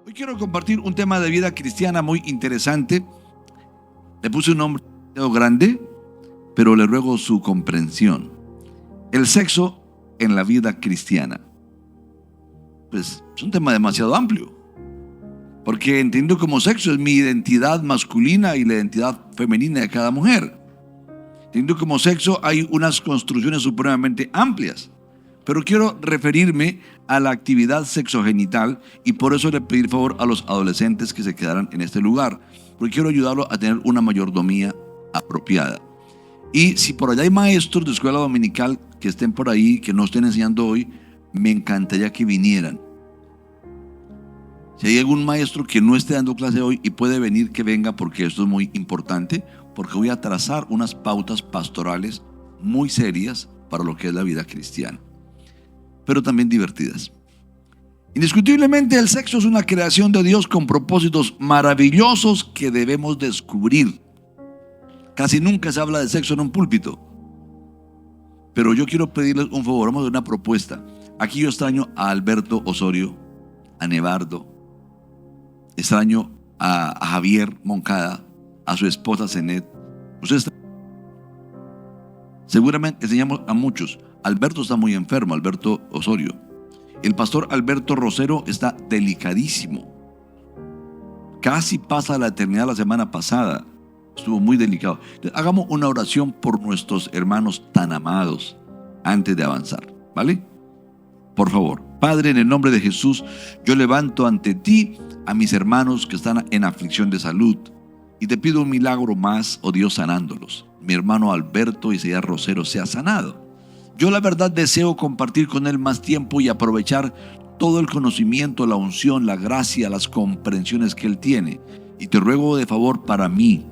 Hoy quiero compartir un tema de vida cristiana muy interesante. Le puse un nombre grande, pero le ruego su comprensión. El sexo en la vida cristiana. Pues es un tema demasiado amplio, porque entiendo como sexo es mi identidad masculina y la identidad femenina de cada mujer. Entiendo como sexo hay unas construcciones supremamente amplias, pero quiero referirme a la actividad sexogenital y por eso le pedí favor a los adolescentes que se quedaran en este lugar, porque quiero ayudarlos a tener una mayordomía apropiada. Y si por allá hay maestros de escuela dominical que estén por ahí, que no estén enseñando hoy, me encantaría que vinieran. Si hay algún maestro que no esté dando clase hoy y puede venir, que venga, porque esto es muy importante, porque voy a trazar unas pautas pastorales muy serias para lo que es la vida cristiana, pero también divertidas. Indiscutiblemente el sexo es una creación de Dios con propósitos maravillosos que debemos descubrir. Casi nunca se habla de sexo en un púlpito, pero yo quiero pedirles un favor. Vamos a dar una propuesta. Aquí yo extraño a Alberto Osorio, a Nevardo, extraño a Javier Moncada, a su esposa Zenet. Ustedes seguramente enseñamos a muchos. Alberto está muy enfermo, Alberto Osorio. El pastor Alberto Rosero está delicadísimo. Casi pasa la eternidad la semana pasada. Estuvo muy delicado. Entonces, hagamos una oración por nuestros hermanos tan amados antes de avanzar, ¿vale? Por favor. Padre, en el nombre de Jesús, yo levanto ante ti a mis hermanos que están en aflicción de salud y te pido un milagro más, oh Dios, sanándolos. Mi hermano Alberto Isaías Rosero sea sanado. Yo la verdad deseo compartir con él más tiempo y aprovechar todo el conocimiento, la unción, la gracia, las comprensiones que él tiene. Y te ruego de favor para mí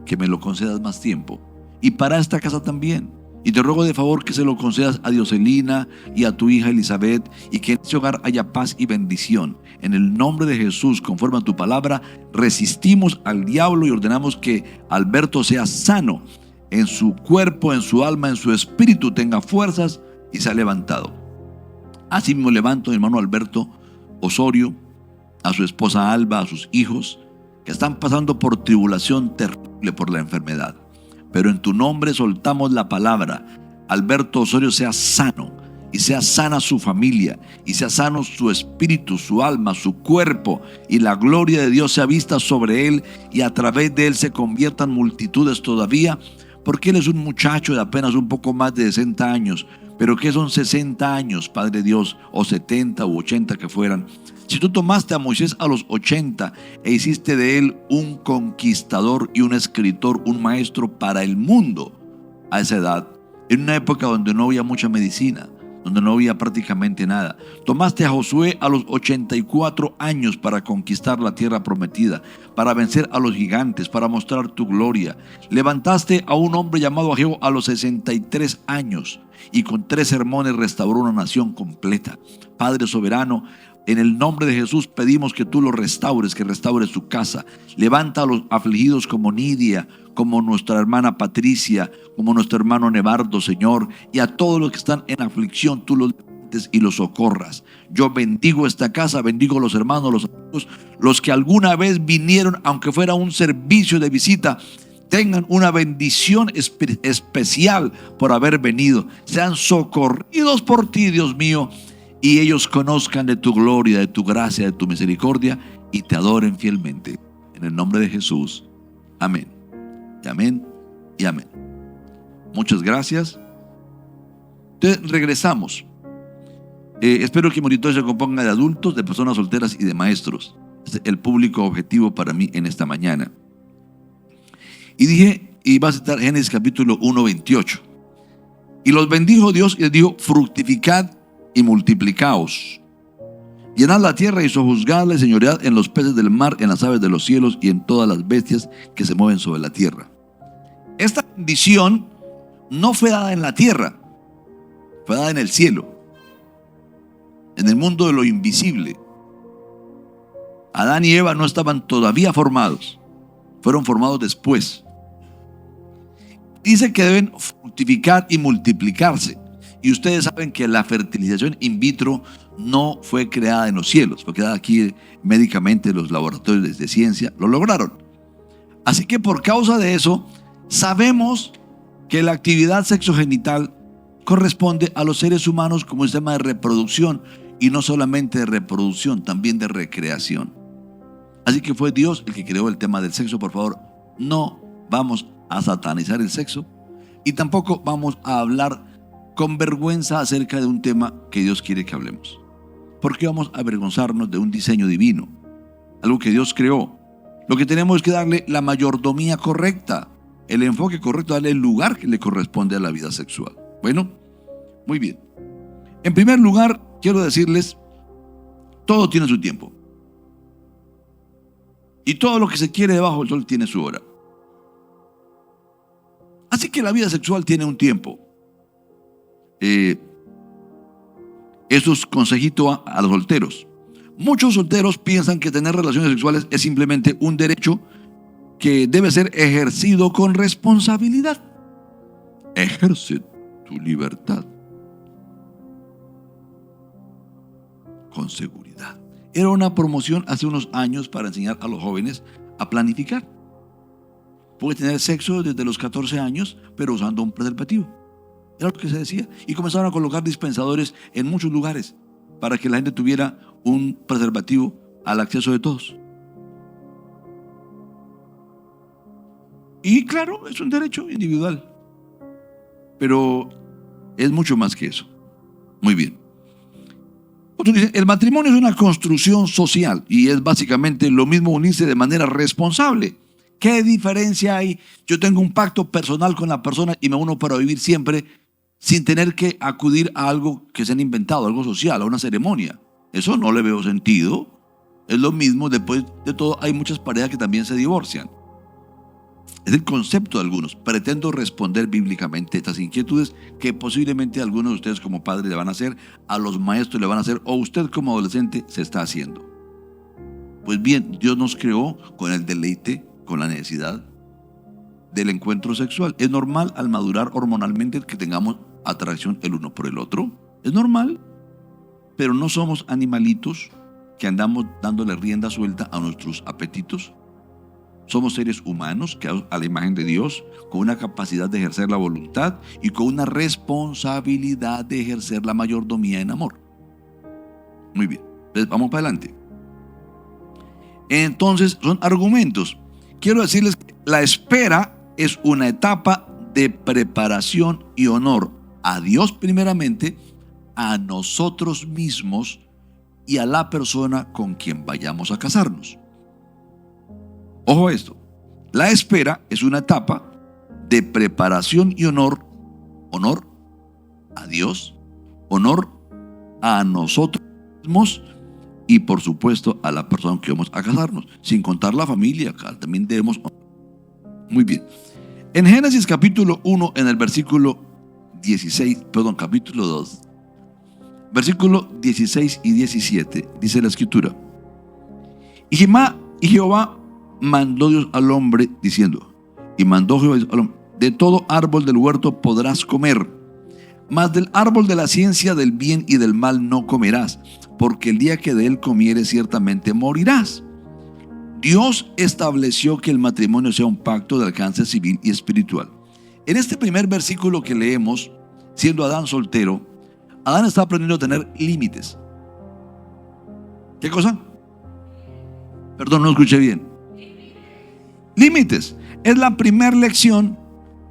que me lo concedas más tiempo y para esta casa también. Y te ruego de favor que se lo concedas a Dioselina y a tu hija Elizabeth, y que en ese hogar haya paz y bendición. En el nombre de Jesús, conforme a tu palabra, resistimos al diablo y ordenamos que Alberto sea sano en su cuerpo, en su alma, en su espíritu, tenga fuerzas y sea levantado. Así mismo levanto a mi hermano Alberto Osorio, a su esposa Alba, a sus hijos, que están pasando por tribulación terrible por la enfermedad. Pero en tu nombre soltamos la palabra. Alberto Osorio sea sano, y sea sana su familia, y sea sano su espíritu, su alma, su cuerpo, y la gloria de Dios sea vista sobre él, y a través de él se conviertan multitudes todavía, porque él es un muchacho de apenas un poco más de 60 años. Pero ¿qué son 60 años, Padre Dios? O 70 u 80 que fueran. Si tú tomaste a Moisés a los 80 e hiciste de él un conquistador y un escritor, un maestro para el mundo a esa edad, en una época donde no había mucha medicina, donde no había prácticamente nada. Tomaste a Josué a los 84 años para conquistar la tierra prometida, para vencer a los gigantes, para mostrar tu gloria. Levantaste a un hombre llamado Ageo a los 63 años y con 3 sermones restauró una nación completa. Padre soberano, en el nombre de Jesús pedimos que tú lo restaures, que restaures su casa. Levanta a los afligidos como Nidia, como nuestra hermana Patricia, como nuestro hermano Nevardo, Señor, y a todos los que están en aflicción, tú los levantes y los socorras. Yo bendigo esta casa, bendigo a los hermanos, los amigos, los que alguna vez vinieron, aunque fuera un servicio de visita, tengan una bendición especial por haber venido. Sean socorridos por ti, Dios mío, y ellos conozcan de tu gloria, de tu gracia, de tu misericordia, y te adoren fielmente. En el nombre de Jesús. Amén. Y amén. Y amén. Muchas gracias. Entonces regresamos. Espero que monitores se componga de adultos, de personas solteras y de maestros. Este es el público objetivo para mí en esta mañana. Y dije, y va a citar Génesis capítulo 1, 28. Y los bendijo Dios y les dijo: fructificad y multiplicaos, llenad la tierra y sojuzgadla y señoread en los peces del mar, en las aves de los cielos y en todas las bestias que se mueven sobre la tierra. Esta bendición no fue dada en la tierra, fue dada en el cielo, en el mundo de lo invisible. Adán y Eva no estaban todavía formados, fueron formados después. Dice que deben fructificar y multiplicarse. Y ustedes saben que la fertilización in vitro no fue creada en los cielos, fue creada aquí médicamente. Los laboratorios de ciencia lo lograron. Así que por causa de eso, sabemos que la actividad sexogenital corresponde a los seres humanos como un sistema de reproducción, y no solamente de reproducción, también de recreación. Así que fue Dios el que creó el tema del sexo. Por favor, no vamos a satanizar el sexo y tampoco vamos a hablar con vergüenza acerca de un tema que Dios quiere que hablemos. ¿Por qué vamos a avergonzarnos de un diseño divino? Algo que Dios creó. Lo que tenemos es que darle la mayordomía correcta, el enfoque correcto, darle el lugar que le corresponde a la vida sexual. Bueno, muy bien. En primer lugar, quiero decirles, todo tiene su tiempo. Y todo lo que se quiere debajo del sol tiene su hora. Así que la vida sexual tiene un tiempo. Eso es consejito a los solteros. Muchos solteros piensan que tener relaciones sexuales es simplemente un derecho que debe ser ejercido con responsabilidad. Ejerce tu libertad con seguridad. Era una promoción hace unos años para enseñar a los jóvenes a planificar. Puede tener sexo desde los 14 años, pero usando un preservativo. Era lo que se decía. Y comenzaron a colocar dispensadores en muchos lugares para que la gente tuviera un preservativo al acceso de todos. Y claro, es un derecho individual, pero es mucho más que eso. Muy bien. Otros dicen, el matrimonio es una construcción social y es básicamente lo mismo unirse de manera responsable. ¿Qué diferencia hay? Yo tengo un pacto personal con la persona y me uno para vivir siempre sin tener que acudir a algo que se han inventado, algo social, a una ceremonia. Eso no le veo sentido. Es lo mismo, después de todo hay muchas parejas que también se divorcian. Es el concepto de algunos. Pretendo responder bíblicamente estas inquietudes que posiblemente algunos de ustedes como padres le van a hacer, a los maestros le van a hacer, o usted como adolescente se está haciendo. Pues bien, Dios nos creó con el deleite, con la necesidad del encuentro sexual. Es normal al madurar hormonalmente que tengamos atracción el uno por el otro. Es normal, pero no somos animalitos que andamos dándole rienda suelta a nuestros apetitos. Somos seres humanos creados a la imagen de Dios, con una capacidad de ejercer la voluntad y con una responsabilidad de ejercer la mayordomía en amor. Muy bien, entonces vamos para adelante. Entonces son argumentos. Quiero decirles que la espera es una etapa de preparación y honor a Dios primeramente, a nosotros mismos y a la persona con quien vayamos a casarnos. Ojo a esto, la espera es una etapa de preparación y honor a Dios, honor a nosotros mismos y por supuesto a la persona con quien vamos a casarnos, sin contar la familia, también debemos. Muy bien, en Génesis capítulo 1, en el versículo 16, capítulo 2, versículo 16 y 17, dice la escritura, y Jehová mandó Dios al hombre diciendo, y mandó Jehová al hombre, de todo árbol del huerto podrás comer, mas del árbol de la ciencia del bien y del mal no comerás, porque el día que de él comieres ciertamente morirás. Dios estableció que el matrimonio sea un pacto de alcance civil y espiritual. En este primer versículo que leemos, siendo Adán soltero, Adán está aprendiendo a tener límites. ¿Qué cosa? Perdón, no escuché bien. Límites. Es la primera lección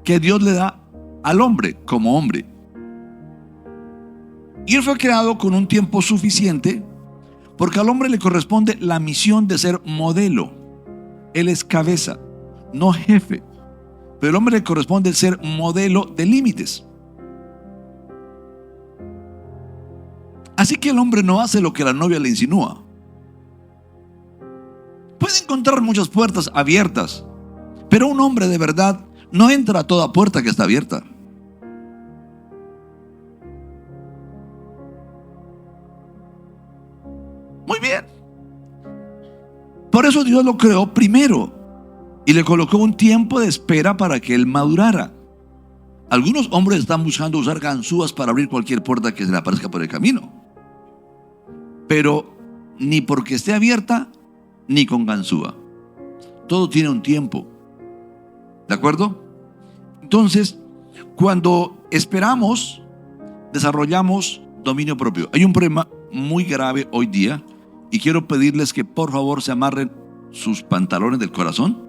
que Dios le da al hombre como hombre. Y él fue creado con un tiempo suficiente porque al hombre le corresponde la misión de ser modelo. Él es cabeza, no jefe. Pero al hombre le corresponde el ser modelo de límites. Así que el hombre no hace lo que la novia le insinúa. Puede encontrar muchas puertas abiertas, pero un hombre de verdad no entra a toda puerta que está abierta. Muy bien. Por eso Dios lo creó primero y le colocó un tiempo de espera para que él madurara. Algunos hombres están buscando usar ganzúas para abrir cualquier puerta que se le aparezca por el camino. Pero ni porque esté abierta, ni con ganzúa. Todo tiene un tiempo. ¿De acuerdo? Entonces, cuando esperamos, desarrollamos dominio propio. Hay un problema muy grave hoy día y quiero pedirles que por favor se amarren sus pantalones del corazón,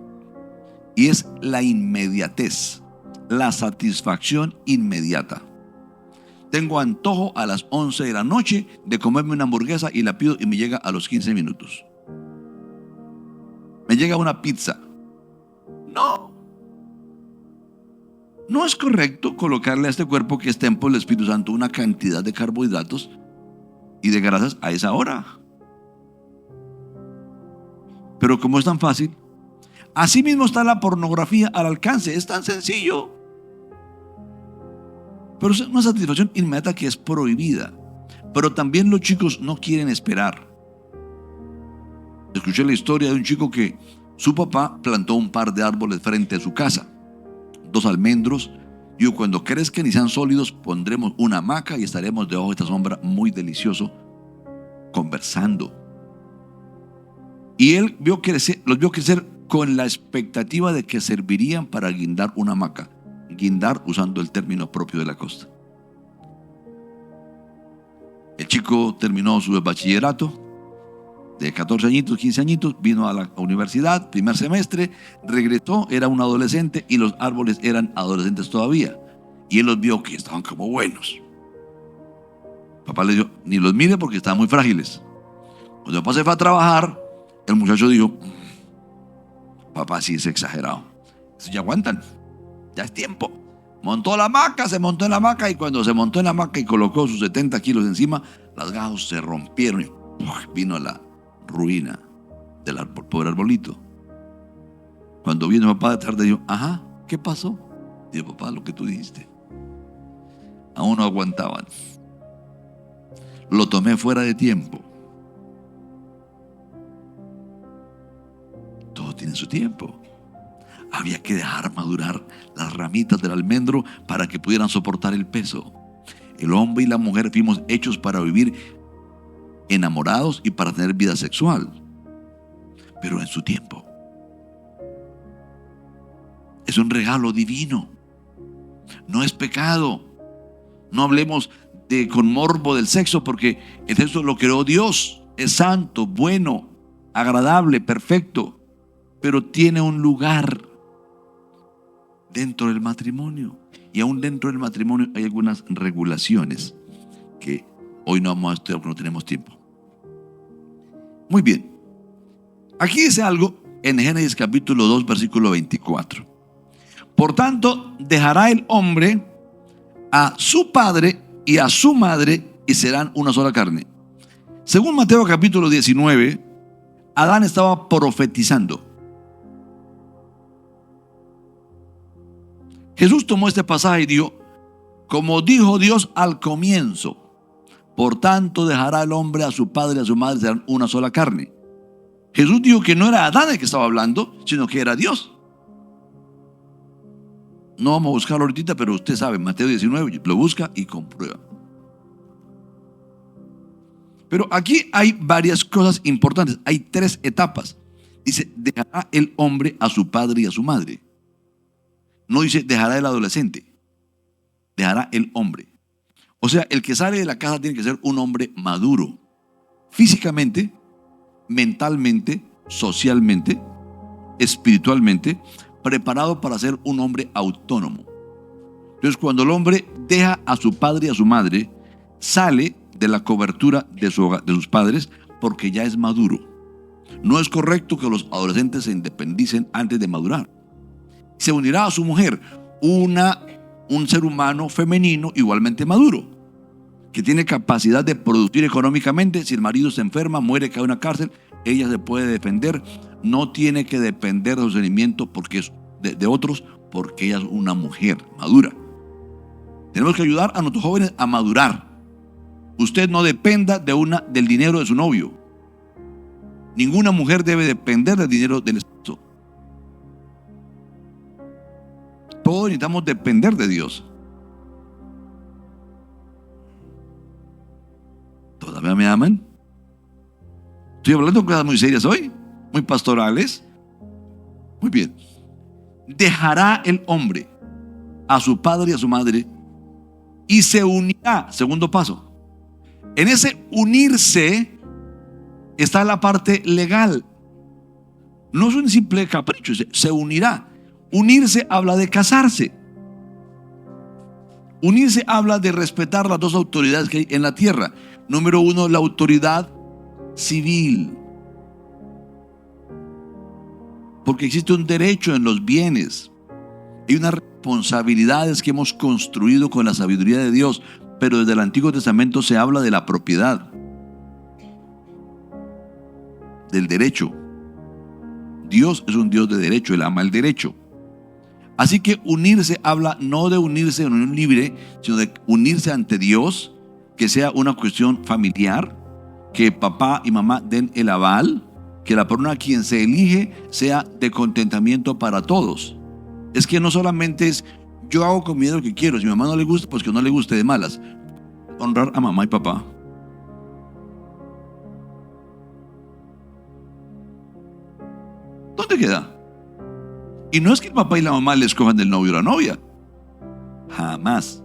y es la inmediatez, la satisfacción inmediata. Tengo antojo a las 11 de la noche de comerme una hamburguesa y la pido y me llega a los 15 minutos. Me llega una pizza. No es correcto colocarle a este cuerpo, que es templo del Espíritu Santo, una cantidad de carbohidratos y de grasas a esa hora. Pero como es tan fácil, así mismo está la pornografía al alcance. Es tan sencillo. Pero es una satisfacción inmediata que es prohibida. Pero también los chicos no quieren esperar. Escuché la historia de un chico que su papá plantó un par de árboles frente a su casa, 2 almendros. Digo, cuando crezcan y sean sólidos, pondremos una hamaca y estaremos debajo de esta sombra muy delicioso, conversando. Y él los vio crecer con la expectativa de que servirían para guindar una hamaca. Guindar, usando el término propio de la costa. El chico terminó su bachillerato de 14 añitos, 15 añitos, vino a la universidad, primer semestre, regresó, era un adolescente y los árboles eran adolescentes todavía. Y él los vio que estaban como buenos. Papá le dijo, ni los mire porque estaban muy frágiles. Cuando papá se fue a trabajar, el muchacho dijo, papá sí es exagerado. Eso ya aguantan, ya es tiempo. Montó la hamaca, se montó en la hamaca, y cuando se montó en la hamaca y colocó sus 70 kilos encima, las gajos se rompieron y vino la ruina del pobre arbolito. Cuando vino papá de tarde, dijo, ajá, ¿qué pasó? Dijo, papá, lo que tú dijiste. Aún no aguantaban. Lo tomé fuera de tiempo. Todo tiene su tiempo. Había que dejar madurar las ramitas del almendro para que pudieran soportar el peso. El hombre y la mujer fuimos hechos para vivir enamorados y para tener vida sexual, pero en su tiempo. Es un regalo divino. No es pecado. No hablemos con morbo del sexo, porque el sexo lo creó Dios. Es santo, bueno, agradable, perfecto, pero tiene un lugar dentro del matrimonio. Y aún dentro del matrimonio hay algunas regulaciones que hoy no vamos a estudiar porque no tenemos tiempo. Muy bien. Aquí dice algo en Génesis capítulo 2, versículo 24. Por tanto, dejará el hombre a su padre y a su madre y serán una sola carne. Según Mateo capítulo 19, Adán estaba profetizando. Jesús tomó este pasaje y dijo, como dijo Dios al comienzo, por tanto dejará el hombre a su padre y a su madre, serán una sola carne. Jesús dijo que no era Adán el que estaba hablando, sino que era Dios. No vamos a buscarlo ahorita, pero usted sabe, Mateo 19, lo busca y comprueba. Pero aquí hay varias cosas importantes, hay 3 etapas. Dice, dejará el hombre a su padre y a su madre. No dice, dejará el adolescente, dejará el hombre. O sea, el que sale de la casa tiene que ser un hombre maduro, físicamente, mentalmente, socialmente, espiritualmente, preparado para ser un hombre autónomo. Entonces, cuando el hombre deja a su padre y a su madre, sale de la cobertura de sus padres porque ya es maduro. No es correcto que los adolescentes se independicen antes de madurar. Se unirá a su mujer, un ser humano femenino igualmente maduro, que tiene capacidad de producir económicamente. Si el marido se enferma, muere, cae en una cárcel, ella se puede defender. No tiene que depender de sostenimiento de otros, porque ella es una mujer madura. Tenemos que ayudar a nuestros jóvenes a madurar. Usted no dependa del dinero de su novio. Ninguna mujer debe depender del dinero del esposo. Todos necesitamos depender de Dios. ¿Me aman? Estoy hablando de cosas muy serias hoy, muy pastorales. Muy bien. Dejará el hombre a su padre y a su madre y se unirá. Segundo paso. En ese unirse está la parte legal. No es un simple capricho, se unirá. Unirse habla de casarse. Unirse habla de respetar las dos autoridades que hay en la tierra. Número uno, la autoridad civil. Porque existe un derecho en los bienes. Hay unas responsabilidades que hemos construido con la sabiduría de Dios. Pero desde el Antiguo Testamento se habla de la propiedad, del derecho. Dios es un Dios de derecho, Él ama el derecho. Así que unirse habla no de unirse en unión libre, sino de unirse ante Dios, que sea una cuestión familiar, que papá y mamá den el aval, que la persona a quien se elige sea de contentamiento para todos. Es que no solamente es yo hago con mi dinero lo que quiero, si a mi mamá no le gusta, pues que no le guste de malas. Honrar a mamá y papá. ¿Dónde queda? Y no es que el papá y la mamá le escojan del novio o la novia. Jamás.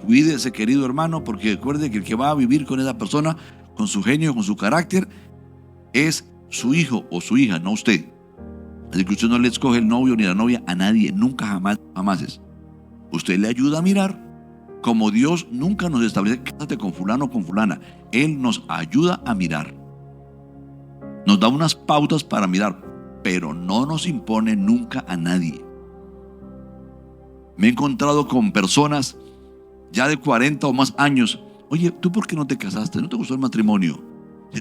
Cuídese, querido hermano, porque recuerde que el que va a vivir con esa persona, con su genio, con su carácter, es su hijo o su hija, no usted. Así que usted no le escoge el novio ni la novia a nadie, nunca, jamás, jamás es. Usted le ayuda a mirar, como Dios nunca nos establece, cásate con fulano o con fulana. Él nos ayuda a mirar. Nos da unas pautas para mirar, pero no nos impone nunca a nadie. Me he encontrado con personas ya de 40 o más años. Oye, ¿tú por qué no te casaste? ¿No te gustó el matrimonio?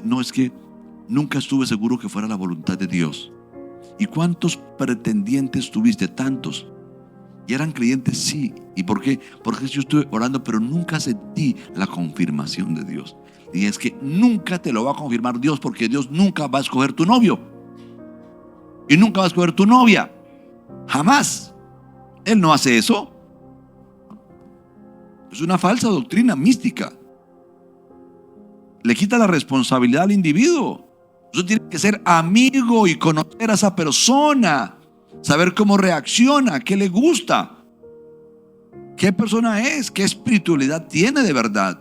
No, es que nunca estuve seguro que fuera la voluntad de Dios. ¿Y cuántos pretendientes tuviste? Tantos. ¿Y eran creyentes? Sí. ¿Y por qué? Porque yo estuve orando, pero nunca sentí la confirmación de Dios. Y es que nunca te lo va a confirmar Dios, porque Dios nunca va a escoger tu novio. Y nunca va a escoger tu novia. Jamás. Él no hace eso. Es una falsa doctrina mística. Le quita la responsabilidad al individuo. Usted tiene que ser amigo y conocer a esa persona. Saber cómo reacciona, qué le gusta, qué persona es, qué espiritualidad tiene de verdad,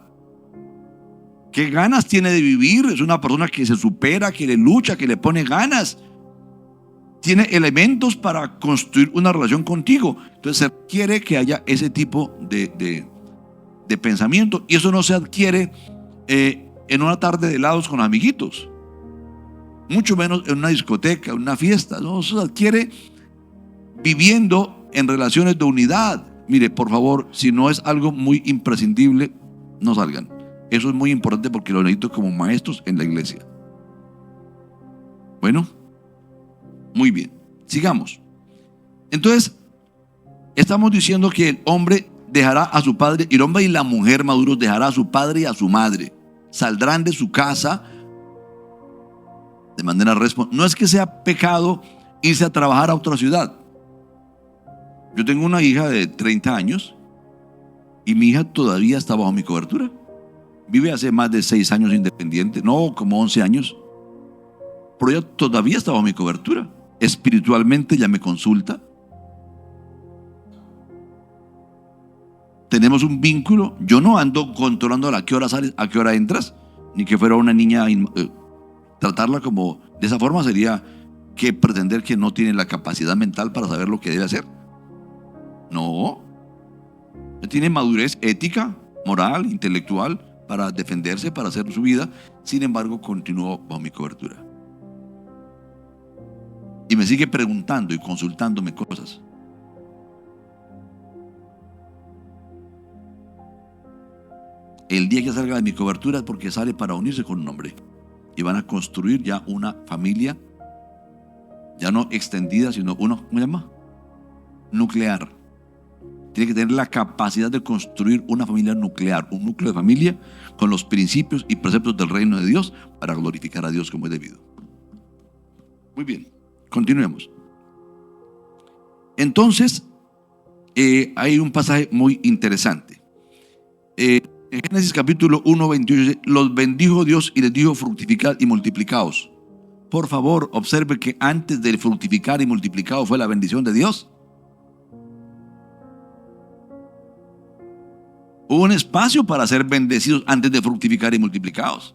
qué ganas tiene de vivir. Es una persona que se supera, que le lucha, que le pone ganas. Tiene elementos para construir una relación contigo. Entonces se requiere que haya ese tipo de pensamiento. Y eso no se adquiere en una tarde de helados con amiguitos. Mucho menos en una discoteca, en una fiesta. No, eso se adquiere viviendo en relaciones de unidad. Mire, por favor, si no es algo muy imprescindible, no salgan. Eso es muy importante porque lo necesito como maestros en la iglesia. Bueno, muy bien, sigamos. Entonces, estamos diciendo que el hombre dejará a su padre, y el hombre y la mujer maduros dejará a su padre y a su madre. Saldrán de su casa de manera responsable. No es que sea pecado irse a trabajar a otra ciudad. Yo tengo una hija de 30 años y mi hija todavía está bajo mi cobertura. Vive hace más de 6 años independiente, no, como 11 años. Pero ella todavía está bajo mi cobertura. Espiritualmente ella me consulta. Tenemos un vínculo. Yo no ando controlando a qué hora sales, a qué hora entras, ni que fuera una niña. Tratarla como de esa forma sería que pretender que no tiene la capacidad mental para saber lo que debe hacer. No. Tiene madurez ética, moral, intelectual para defenderse, para hacer su vida. Sin embargo, continúo bajo mi cobertura. Y me sigue preguntando y consultándome cosas. El día que salga de mi cobertura es porque sale para unirse con un hombre. Y van a construir ya una familia, ya no extendida, sino una, ¿cómo se llama? Nuclear. Tiene que tener la capacidad de construir una familia nuclear, un núcleo de familia con los principios y preceptos del reino de Dios para glorificar a Dios como es debido. Muy bien, continuemos. Entonces, hay un pasaje muy interesante. En Génesis capítulo 1, 28 dice, los bendijo Dios y les dijo fructificad y multiplicaos. Por favor, observe que antes de fructificar y multiplicaos fue la bendición de Dios. Hubo un espacio para ser bendecidos antes de fructificar y multiplicados.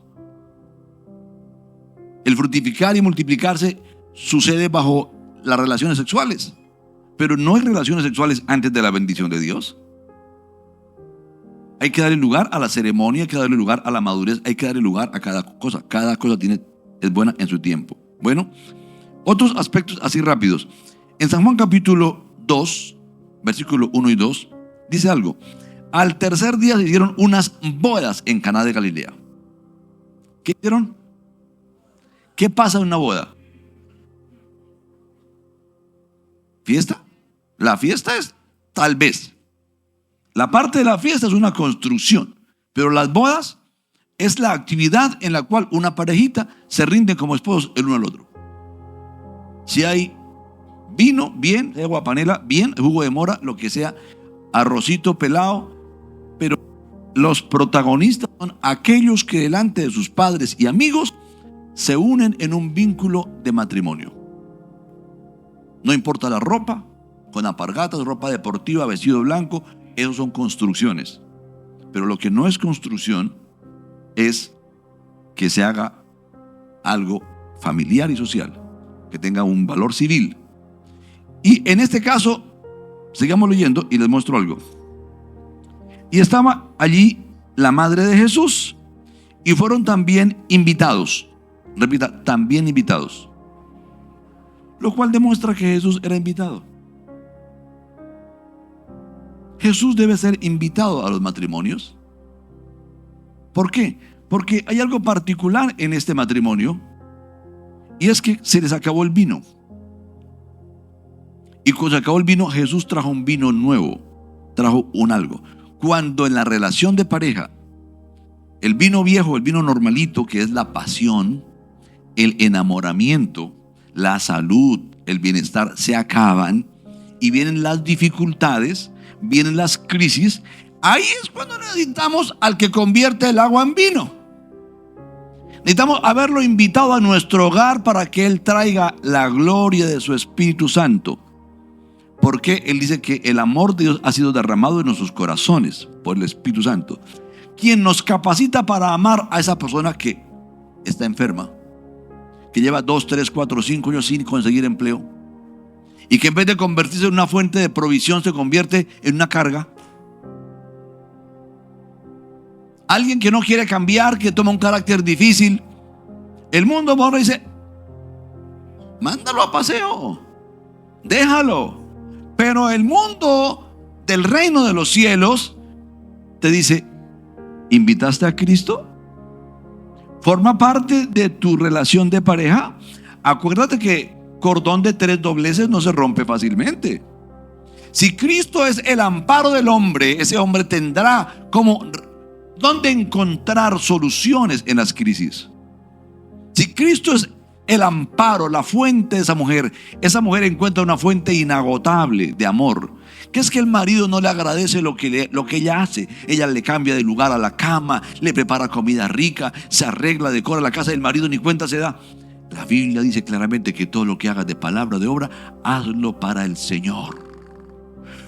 El fructificar y multiplicarse sucede bajo las relaciones sexuales, pero no hay relaciones sexuales antes de la bendición de Dios. Hay que darle lugar a la ceremonia, hay que darle lugar a la madurez, hay que darle lugar a cada cosa. Cada cosa es buena en su tiempo. Bueno, otros aspectos así rápidos. En San Juan capítulo 2, versículo 1 y 2, dice algo. Al tercer día se hicieron unas bodas en Caná de Galilea. ¿Qué hicieron? ¿Qué pasa en una boda? ¿Fiesta? La fiesta es tal vez. La parte de la fiesta es una construcción, pero las bodas es la actividad en la cual una parejita se rinde como esposos el uno al otro. Si hay vino, bien, si hay agua panela, bien, jugo de mora, lo que sea, arrocito pelado, pero los protagonistas son aquellos que delante de sus padres y amigos se unen en un vínculo de matrimonio. No importa la ropa, con alpargatas, ropa deportiva, vestido blanco, esos son construcciones. Pero lo que no es construcción es que se haga algo familiar y social, que tenga un valor civil. Y en este caso, sigamos leyendo y les muestro algo. Y estaba allí la madre de Jesús y fueron también invitados. Repita, también invitados. Lo cual demuestra que Jesús era invitado. Jesús debe ser invitado a los matrimonios. ¿Por qué? Porque hay algo particular en este matrimonio y es que se les acabó el vino. Y cuando se acabó el vino, Jesús trajo un vino nuevo, trajo un algo. Cuando en la relación de pareja, el vino viejo, el vino normalito, que es la pasión, el enamoramiento, la salud, el bienestar, se acaban y vienen las dificultades, vienen las crisis. Ahí es cuando necesitamos al que convierte el agua en vino. Necesitamos haberlo invitado a nuestro hogar para que Él traiga la gloria de su Espíritu Santo. Porque Él dice que el amor de Dios ha sido derramado en nuestros corazones por el Espíritu Santo, quien nos capacita para amar a esa persona que está enferma, que lleva 2, 3, 4, 5 años sin conseguir empleo, y que en vez de convertirse en una fuente de provisión se convierte en una carga. Alguien que no quiere cambiar, que toma un carácter difícil. El mundo ahora dice, mándalo a paseo, déjalo. Pero el mundo del reino de los cielos te dice, ¿invitaste a Cristo? ¿Forma parte de tu relación de pareja? Acuérdate que cordón de 3 dobleces no se rompe fácilmente. Si Cristo es el amparo del hombre, ese hombre tendrá como dónde encontrar soluciones en las crisis. Si Cristo es el amparo, la fuente de esa mujer encuentra una fuente inagotable de amor. Que es que el marido no le agradece lo que ella hace. Ella le cambia de lugar a la cama, le prepara comida rica, se arregla, decora la casa, el marido ni cuenta se da. La Biblia dice claramente que todo lo que hagas de palabra, de obra, hazlo para el Señor.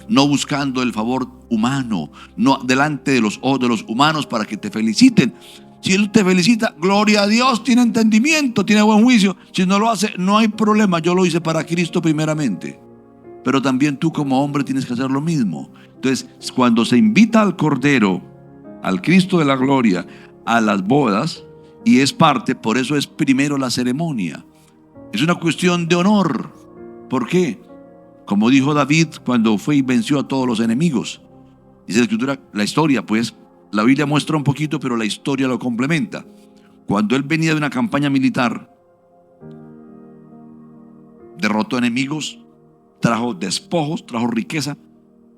No buscando el favor humano, no delante de los humanos para que te feliciten. Si Él te felicita, gloria a Dios, tiene entendimiento, tiene buen juicio. Si no lo hace, no hay problema. Yo lo hice para Cristo primeramente. Pero también tú como hombre tienes que hacer lo mismo. Entonces, cuando se invita al Cordero, al Cristo de la gloria, a las bodas, y es parte, por eso es primero la ceremonia. Es una cuestión de honor. ¿Por qué? Como dijo David cuando fue y venció a todos los enemigos. Dice la Escritura, la historia, pues, la Biblia muestra un poquito, pero la historia lo complementa. Cuando él venía de una campaña militar, derrotó enemigos, trajo despojos, trajo riqueza,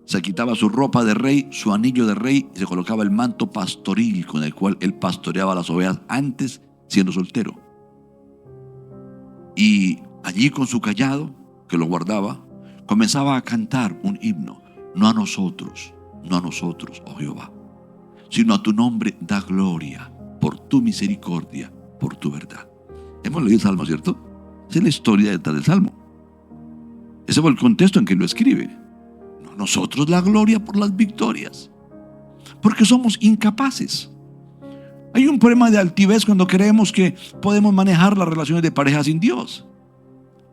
se quitaba su ropa de rey, su anillo de rey, y se colocaba el manto pastoril con el cual él pastoreaba las ovejas antes siendo soltero. Y allí con su cayado, que lo guardaba, comenzaba a cantar un himno. No a nosotros, oh Jehová, sino a tu nombre da gloria, por tu misericordia, por tu verdad. Hemos leído el Salmo, ¿cierto? Esa es la historia detrás del Salmo. Ese fue el contexto en que lo escribe. No nosotros la gloria por las victorias, porque somos incapaces. Hay un problema de altivez cuando creemos que podemos manejar las relaciones de pareja sin Dios.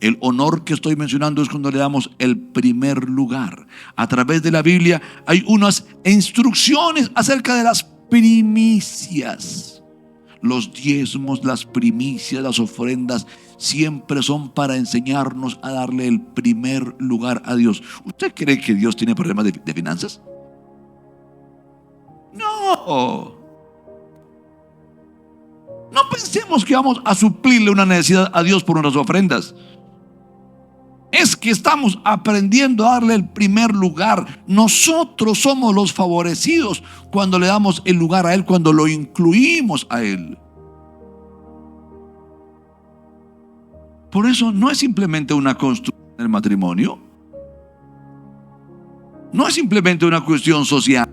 El honor que estoy mencionando es cuando le damos el primer lugar. A través de la Biblia hay unas instrucciones acerca de las primicias. Los diezmos, las primicias, las ofrendas siempre son para enseñarnos a darle el primer lugar a Dios. ¿Usted cree que Dios tiene problemas de finanzas? No. No pensemos que vamos a suplirle una necesidad a Dios por nuestras ofrendas. Es que estamos aprendiendo a darle el primer lugar. Nosotros somos los favorecidos cuando le damos el lugar a Él, cuando lo incluimos a Él. Por eso no es simplemente una construcción del matrimonio. No es simplemente una cuestión social.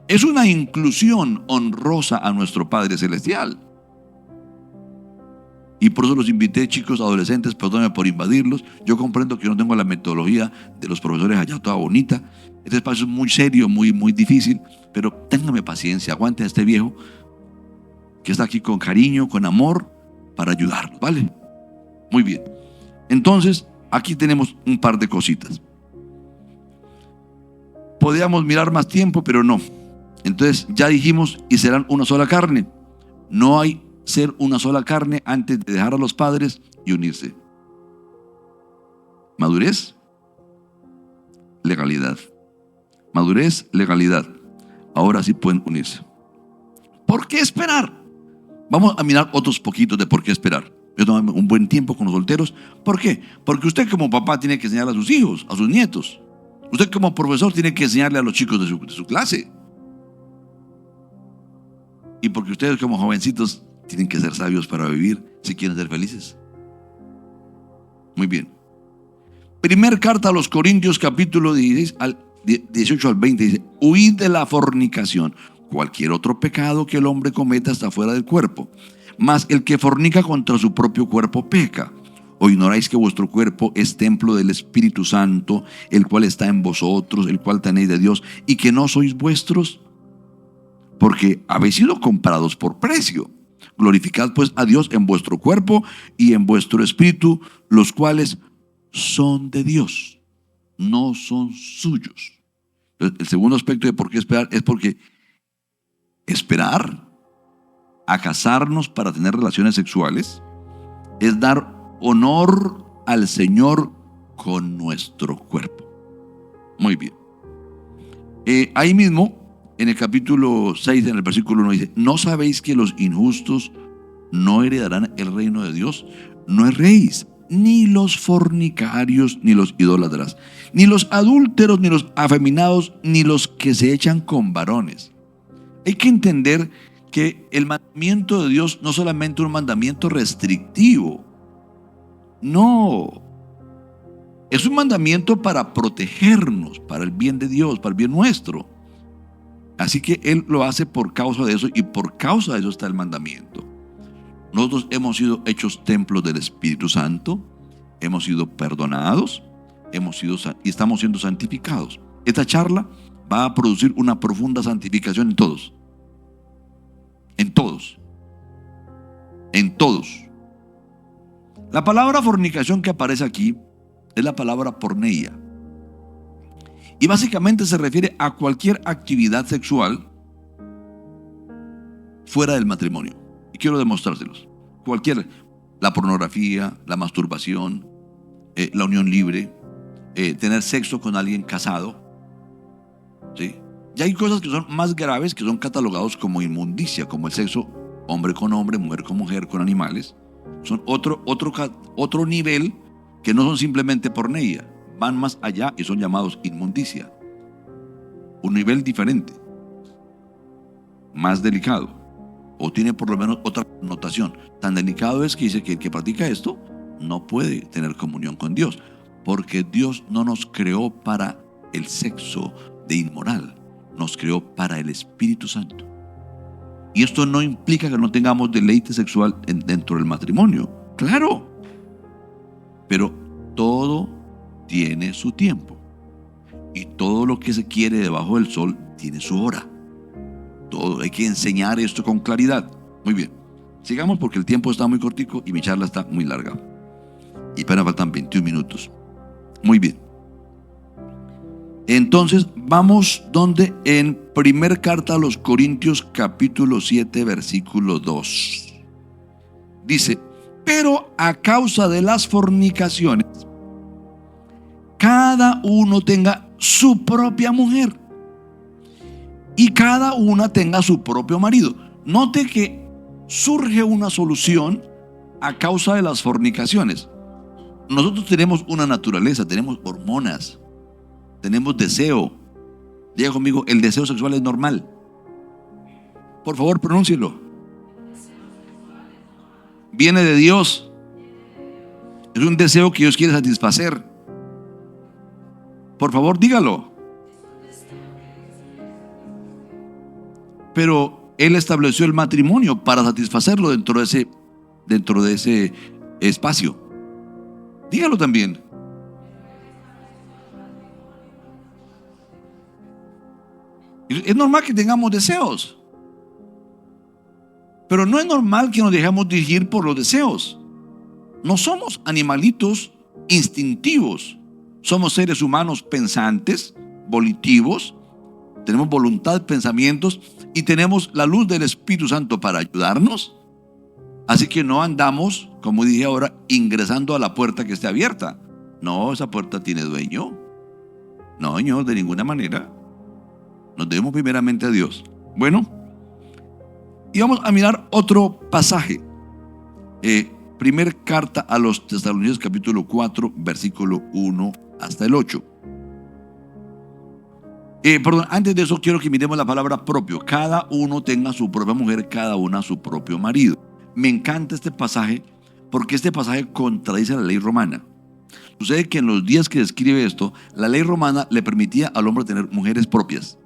Es una inclusión honrosa a nuestro Padre Celestial. Y por eso los invité, chicos, adolescentes, perdónenme por invadirlos. Yo comprendo que no tengo la metodología de los profesores allá toda bonita. Este espacio es muy serio, muy difícil, pero ténganme paciencia, aguanten a este viejo que está aquí con cariño, con amor, para ayudarlos, ¿vale? Muy bien. Entonces, aquí tenemos un par de cositas. Podríamos mirar más tiempo, pero no. Entonces, ya dijimos, y serán una sola carne. No hay ser una sola carne antes de dejar a los padres y unirse. Madurez, legalidad. Madurez, legalidad. Ahora sí pueden unirse. ¿Por qué esperar? Vamos a mirar otros poquitos de por qué esperar. Yo tomé un buen tiempo con los solteros. ¿Por qué? Porque usted como papá tiene que enseñar a sus hijos, a sus nietos. Usted como profesor tiene que enseñarle a los chicos de su clase. Y porque ustedes como jovencitos tienen que ser sabios para vivir si quieren ser felices. Muy bien. Primer carta a los Corintios, capítulo 18 al 20, dice: huid de la fornicación. Cualquier otro pecado que el hombre cometa está fuera del cuerpo, mas el que fornica contra su propio cuerpo peca. ¿O ignoráis que vuestro cuerpo es templo del Espíritu Santo, el cual está en vosotros, el cual tenéis de Dios, y que no sois vuestros? Porque habéis sido comprados por precio. Glorificad pues a Dios en vuestro cuerpo y en vuestro espíritu, los cuales son de Dios, no son suyos. El segundo aspecto de por qué esperar es porque esperar a casarnos para tener relaciones sexuales es dar honor al Señor con nuestro cuerpo. Muy bien. Ahí mismo, en el capítulo 6, en el versículo 1, dice: ¿no sabéis que los injustos no heredarán el reino de Dios? No erréis, ni los fornicarios, ni los idólatras, ni los adúlteros, ni los afeminados, ni los que se echan con varones. Hay que entender que el mandamiento de Dios no es solamente un mandamiento restrictivo. No. Es un mandamiento para protegernos, para el bien de Dios, para el bien nuestro. Así que Él lo hace por causa de eso, y por causa de eso está el mandamiento. Nosotros hemos sido hechos templos del Espíritu Santo, hemos sido perdonados, y estamos siendo santificados. Esta charla va a producir una profunda santificación en todos. En todos. En todos. La palabra fornicación que aparece aquí es la palabra porneia. Y básicamente se refiere a cualquier actividad sexual fuera del matrimonio. Y quiero demostrárselos. La pornografía, la masturbación, la unión libre, tener sexo con alguien casado. ¿Sí? Ya hay cosas que son más graves, que son catalogados como inmundicia, como el sexo hombre con hombre, mujer con mujer, con animales. Son otro nivel, que no son simplemente porneia. Van más allá y son llamados inmundicia. Un nivel diferente, más delicado, o tiene por lo menos otra connotación. Tan delicado es que dice que el que practica esto no puede tener comunión con Dios, porque Dios no nos creó para el sexo de inmoral, nos creó para el Espíritu Santo. Y esto no implica que no tengamos deleite sexual dentro del matrimonio. Claro. Pero todo tiene su tiempo. Y todo lo que se quiere debajo del sol tiene su hora. Todo, hay que enseñar esto con claridad. Muy bien. Sigamos porque el tiempo está muy cortico y mi charla está muy larga. Y apenas faltan 21 minutos. Muy bien. Entonces vamos donde en primer carta a los Corintios capítulo 7 versículo 2. Dice: pero a causa de las fornicaciones, cada uno tenga su propia mujer y cada una tenga su propio marido. Note que surge una solución a causa de las fornicaciones. Nosotros tenemos una naturaleza, tenemos hormonas, tenemos deseo. Diga conmigo, el deseo sexual es normal. Por favor, pronúncielo. Viene de Dios. Es un deseo que Dios quiere satisfacer. Por favor, dígalo. Pero Él estableció el matrimonio para satisfacerlo dentro de ese espacio. Dígalo también. Es normal que tengamos deseos, pero no es normal que nos dejemos dirigir por los deseos. No somos animalitos instintivos. Somos seres humanos pensantes, volitivos. Tenemos voluntad, pensamientos y tenemos la luz del Espíritu Santo para ayudarnos. Así que no andamos, como dije ahora, ingresando a la puerta que esté abierta. No, esa puerta tiene dueño. No, Señor, de ninguna manera. Nos debemos primeramente a Dios. Bueno, y vamos a mirar otro pasaje. Primer carta a los Tesalonicenses capítulo 4, versículo 1 hasta el 8. Perdón, antes de eso quiero que miremos la palabra propio. Cada uno tenga su propia mujer, cada una su propio marido. Me encanta este pasaje porque este pasaje contradice la ley romana. Sucede que en los días que describe esto, la ley romana le permitía al hombre tener mujeres propias,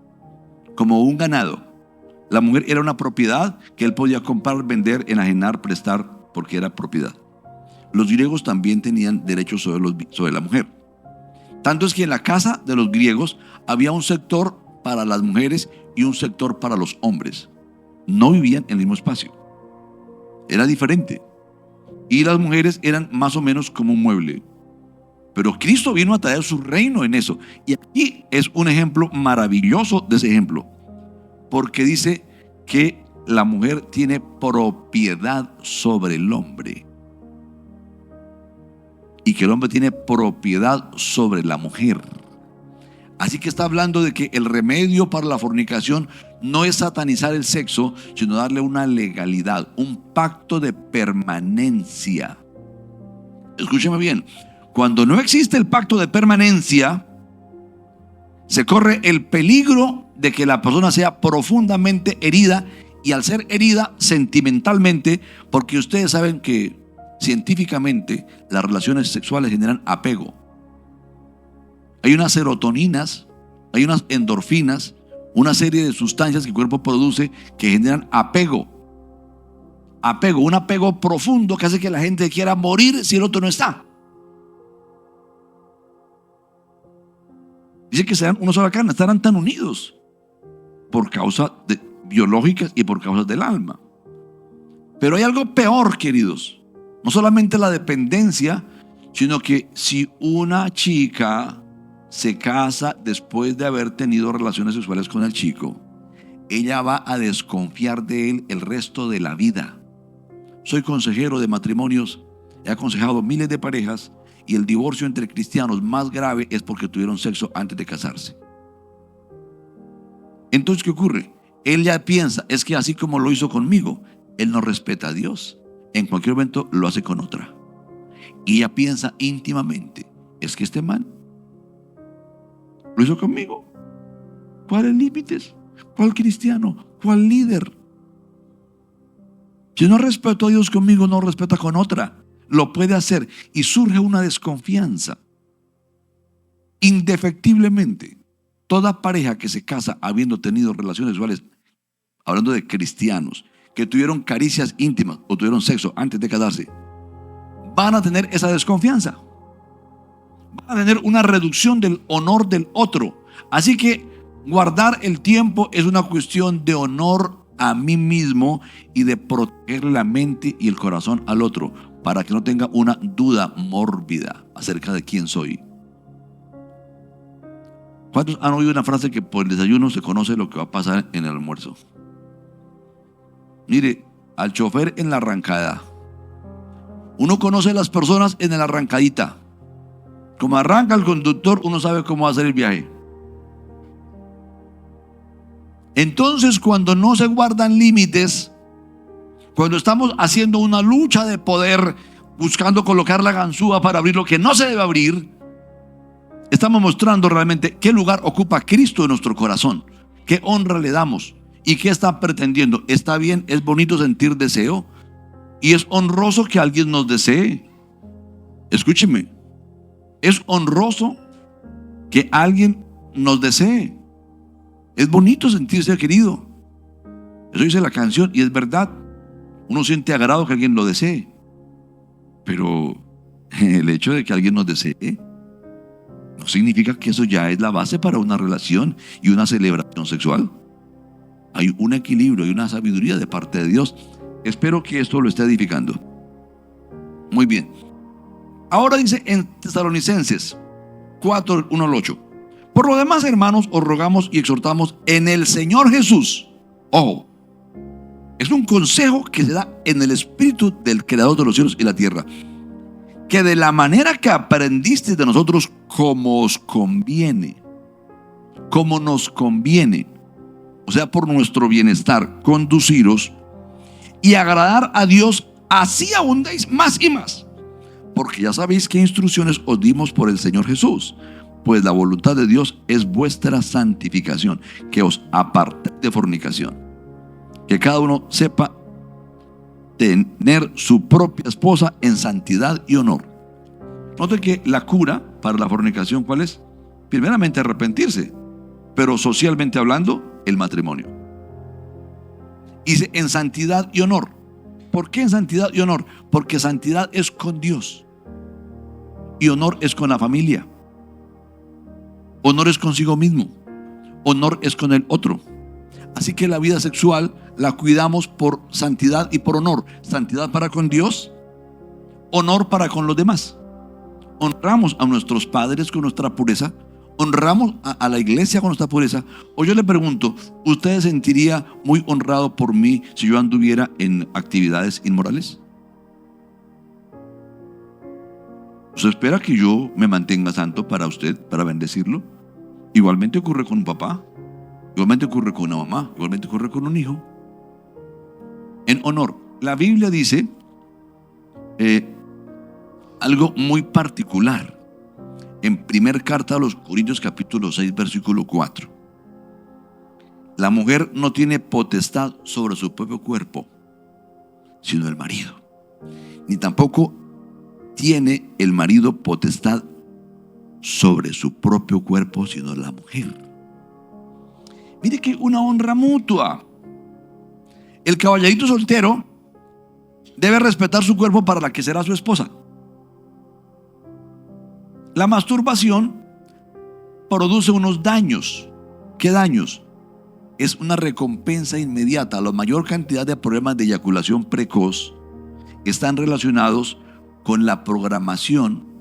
como un ganado. La mujer era una propiedad que él podía comprar, vender, enajenar, prestar, porque era propiedad. Los griegos también tenían derechos sobre la mujer. Tanto es que en la casa de los griegos había un sector para las mujeres y un sector para los hombres. No vivían en el mismo espacio. Era diferente. Y las mujeres eran más o menos como un mueble. Pero Cristo vino a traer su reino en eso. Y aquí es un ejemplo maravilloso de ese ejemplo. Porque dice que la mujer tiene propiedad sobre el hombre. Y que el hombre tiene propiedad sobre la mujer. Así que está hablando de que el remedio para la fornicación no es satanizar el sexo, sino darle una legalidad, un pacto de permanencia. Escúcheme bien. Cuando no existe el pacto de permanencia, se corre el peligro de que la persona sea profundamente herida, y al ser herida sentimentalmente, porque ustedes saben que científicamente las relaciones sexuales generan apego. Hay unas serotoninas, hay unas endorfinas, una serie de sustancias que el cuerpo produce que generan apego. Apego, un apego profundo que hace que la gente quiera morir si el otro no está. Dice que serán una sola carne, estarán tan unidos por causas biológicas y por causas del alma. Pero hay algo peor, queridos. No solamente la dependencia, sino que si una chica se casa después de haber tenido relaciones sexuales con el chico, ella va a desconfiar de él el resto de la vida. Soy consejero de matrimonios, he aconsejado miles de parejas, y el divorcio entre cristianos más grave es porque tuvieron sexo antes de casarse. Entonces, ¿qué ocurre? Él ya piensa, es que así como lo hizo conmigo, él no respeta a Dios. En cualquier momento lo hace con otra. Y ella piensa íntimamente, es que este man lo hizo conmigo. ¿Cuáles límites? ¿Cuál cristiano? ¿Cuál líder? Si no respeto a Dios conmigo, no respeta con otra. Lo puede hacer y surge una desconfianza. Indefectiblemente, toda pareja que se casa habiendo tenido relaciones sexuales, hablando de cristianos, que tuvieron caricias íntimas o tuvieron sexo antes de casarse, van a tener esa desconfianza. Van a tener una reducción del honor del otro. Así que guardar el tiempo es una cuestión de honor a mí mismo y de proteger la mente y el corazón al otro, para que no tenga una duda mórbida acerca de quién soy. ¿Cuántos han oído una frase que por el desayuno se conoce lo que va a pasar en el almuerzo? Mire, al chofer en la arrancada, uno conoce a las personas en la arrancadita. Como arranca el conductor, uno sabe cómo va a ser el viaje. Entonces, cuando no se guardan límites, cuando estamos haciendo una lucha de poder, buscando colocar la ganzúa para abrir lo que no se debe abrir, estamos mostrando realmente qué lugar ocupa Cristo en nuestro corazón, qué honra le damos y qué está pretendiendo. Está bien, es bonito sentir deseo y es honroso que alguien nos desee. Escúcheme, es honroso que alguien nos desee. Es bonito sentirse querido. Eso dice la canción y es verdad. Uno siente agrado que alguien lo desee. Pero el hecho de que alguien nos desee no significa que eso ya es la base para una relación y una celebración sexual. Hay un equilibrio, hay una sabiduría de parte de Dios. Espero que esto lo esté edificando. Muy bien. Ahora dice en Tesalonicenses 4, 1 al 8. Por lo demás, hermanos, os rogamos y exhortamos en el Señor Jesús. Ojo, es un consejo que se da en el Espíritu del Creador de los cielos y la tierra, que de la manera que aprendisteis de nosotros, como os conviene, como nos conviene, o sea, por nuestro bienestar, conduciros y agradar a Dios, así abundéis más y más. Porque ya sabéis qué instrucciones os dimos por el Señor Jesús. Pues la voluntad de Dios es vuestra santificación, que os apartéis de fornicación, que cada uno sepa tener su propia esposa en santidad y honor. Note que la cura para la fornicación, ¿cuál es? Primeramente arrepentirse, pero socialmente hablando, el matrimonio. Dice en santidad y honor. ¿Por qué en santidad y honor? Porque santidad es con Dios y honor es con la familia. Honor es consigo mismo. Honor es con el otro. Así que la vida sexual la cuidamos por santidad y por honor. Santidad para con Dios, honor para con los demás. Honramos a nuestros padres con nuestra pureza, honramos a la iglesia con nuestra pureza. O yo le pregunto, ¿usted se sentiría muy honrado por mí si yo anduviera en actividades inmorales? ¿Usted espera que yo me mantenga santo para usted, para bendecirlo? Igualmente ocurre con un papá, igualmente ocurre con una mamá, igualmente ocurre con un hijo. En honor, la Biblia dice algo muy particular en primer carta a los Corintios capítulo 6 versículo 4. La mujer no tiene potestad sobre su propio cuerpo, sino el marido, ni tampoco tiene el marido potestad sobre su propio cuerpo, sino la mujer. Mire que una honra mutua. El caballerito soltero debe respetar su cuerpo para la que será su esposa. La masturbación produce unos daños. ¿Qué daños? Es una recompensa inmediata. La mayor cantidad de problemas de eyaculación precoz están relacionados con la programación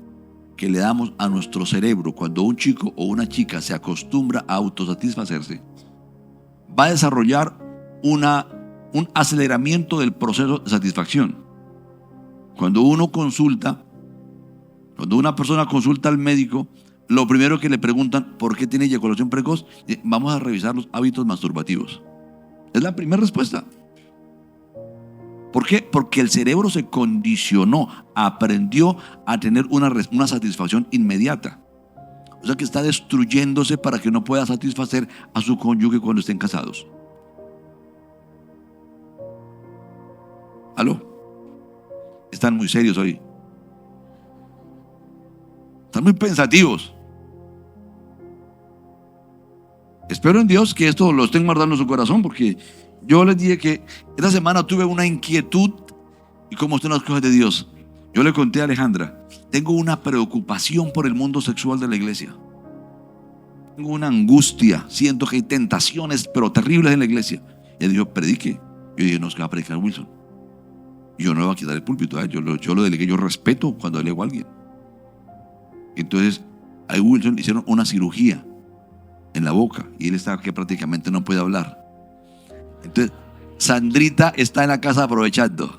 que le damos a nuestro cerebro. Cuando un chico o una chica se acostumbra a autosatisfacerse, va a desarrollar un aceleramiento del proceso de satisfacción. Cuando una persona consulta al médico, lo primero que le preguntan, ¿por qué tiene eyaculación precoz? Vamos a revisar los hábitos masturbativos. Es la primera respuesta. ¿Por qué? Porque el cerebro se condicionó, aprendió a tener una satisfacción inmediata. O sea que está destruyéndose para que no pueda satisfacer a su cónyuge cuando estén casados. ¿Aló? Están muy serios hoy. Están muy pensativos. espero en Dios que esto lo estén guardando en su corazón, porque yo les dije que esta semana tuve una inquietud y cómo están las cosas de Dios. Yo le conté a Alejandra, tengo una preocupación por el mundo sexual de la iglesia. Tengo una angustia, siento que hay tentaciones pero terribles en la iglesia. Y él dijo, predique. Yo dije, no, es que va a predicar Wilson. Yo no le voy a quitar el púlpito, yo lo delegué, yo respeto cuando delego a alguien. Entonces a Wilson le hicieron una cirugía en la boca y él está que prácticamente no puede hablar. Entonces Sandrita está en la casa aprovechando.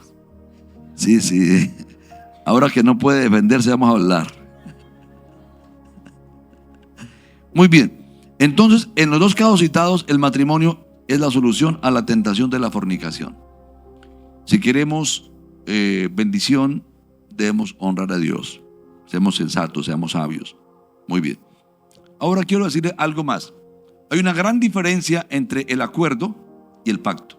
Sí, sí. Ahora que no puede defenderse, vamos a hablar. Muy bien. Entonces, en los dos casos citados, el matrimonio es la solución a la tentación de la fornicación. Si queremos bendición, debemos honrar a Dios. Seamos sensatos, seamos sabios. Muy bien. Ahora quiero decirle algo más. Hay una gran diferencia entre el acuerdo y el pacto.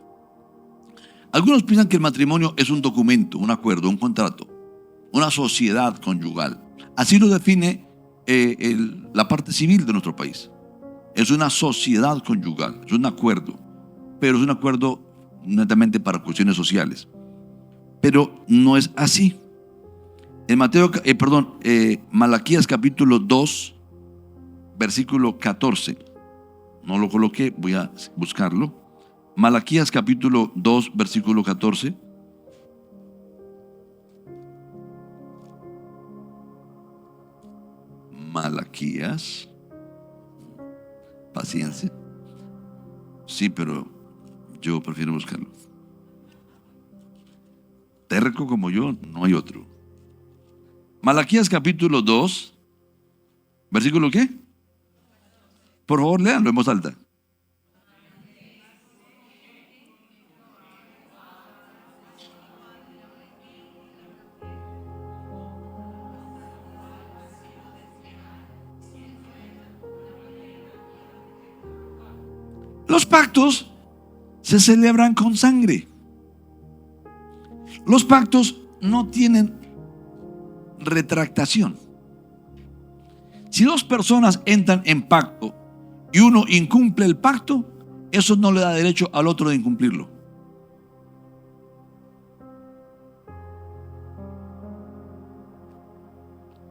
Algunos piensan que el matrimonio es un documento, un acuerdo, un contrato, una sociedad conyugal. Así lo define la parte civil de nuestro país. Es una sociedad conyugal, es un acuerdo, pero es un acuerdo netamente para cuestiones sociales. Pero no es así. En Malaquías capítulo 2, versículo 14. No lo coloqué, voy a buscarlo. Malaquías capítulo 2, versículo 14. Malaquías. Paciencia. Sí, pero yo prefiero buscarlo. Terco como yo, no hay otro. Malaquías capítulo 2, versículo ¿qué? Por favor, léanlo en voz alta. Los pactos se celebran con sangre. Los pactos no tienen retractación. Si dos personas entran en pacto y uno incumple el pacto, eso no le da derecho al otro de incumplirlo.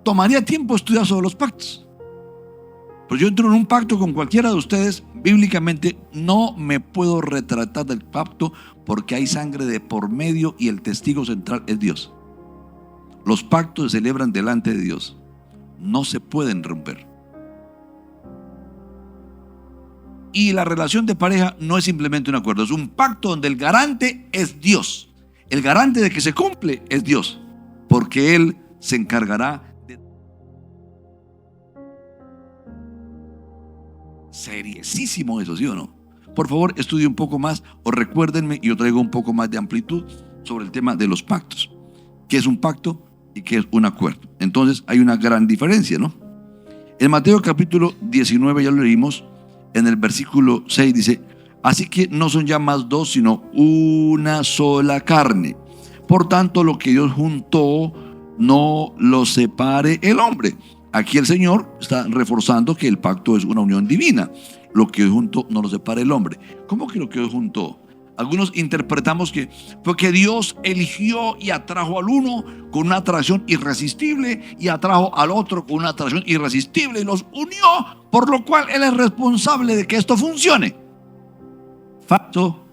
Tomaría tiempo estudiar sobre los pactos. Pero yo entro en un pacto con cualquiera de ustedes, bíblicamente no me puedo retratar del pacto porque hay sangre de por medio y el testigo central es Dios. Los pactos se celebran delante de Dios. No se pueden romper. Y la relación de pareja no es simplemente un acuerdo, es un pacto donde el garante es Dios. El garante de que se cumple es Dios, porque Él se encargará de... Seriosísimo eso, ¿sí o no? Por favor, estudie un poco más o recuérdenme y yo traigo un poco más de amplitud sobre el tema de los pactos. ¿Qué es un pacto y qué es un acuerdo? Entonces hay una gran diferencia, ¿no? En Mateo capítulo 19 ya lo leímos, en el versículo 6 dice, así que no son ya más dos, sino una sola carne. Por tanto, lo que Dios juntó, no lo separe el hombre. Aquí el Señor está reforzando que el pacto es una unión divina. Lo que Dios juntó, no lo separe el hombre. ¿Cómo que lo que Dios juntó? Algunos interpretamos que fue que Dios eligió y atrajo al uno con una atracción irresistible y atrajo al otro con una atracción irresistible y los unió, por lo cual Él es responsable de que esto funcione. Facto.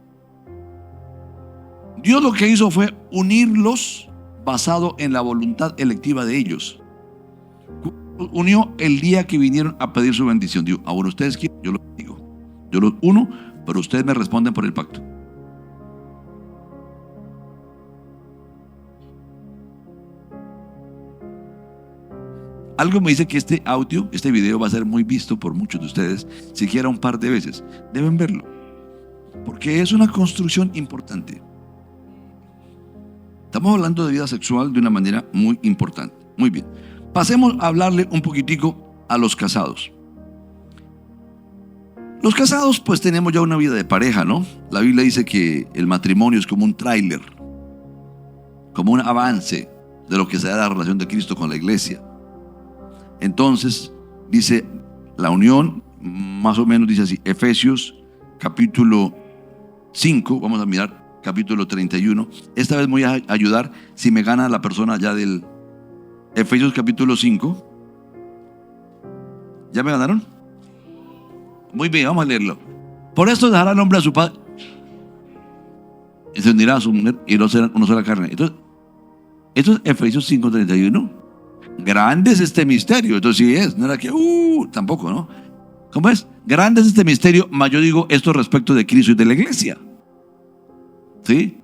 Dios lo que hizo fue unirlos basado en la voluntad electiva de ellos. Unió el día que vinieron a pedir su bendición. Digo, ahora ustedes quieren, yo los digo, yo los uno, pero ustedes me responden por el pacto. Algo me dice que este audio, este video va a ser muy visto por muchos de ustedes, siquiera un par de veces. Deben verlo, porque es una construcción importante. Estamos hablando de vida sexual de una manera muy importante. Muy bien, pasemos a hablarle un poquitico a los casados. Los casados pues tenemos ya una vida de pareja, ¿no? La Biblia dice que el matrimonio es como un tráiler, como un avance de lo que será la relación de Cristo con la iglesia. Entonces dice la unión más o menos dice así, Efesios capítulo 5, vamos a mirar capítulo 31. Esta vez voy a ayudar si me gana la persona ya del Efesios capítulo 5. ¿Ya me ganaron? Muy bien, vamos a leerlo. Por esto dejará el hombre a su padre y se unirá a su mujer y no serán una sola carne. Entonces, esto es Efesios 5:31. Grande es este misterio. Entonces sí es, no era que tampoco, ¿no? ¿Cómo es? Grande es este misterio, mas yo digo esto respecto de Cristo y de la iglesia. ¿Sí?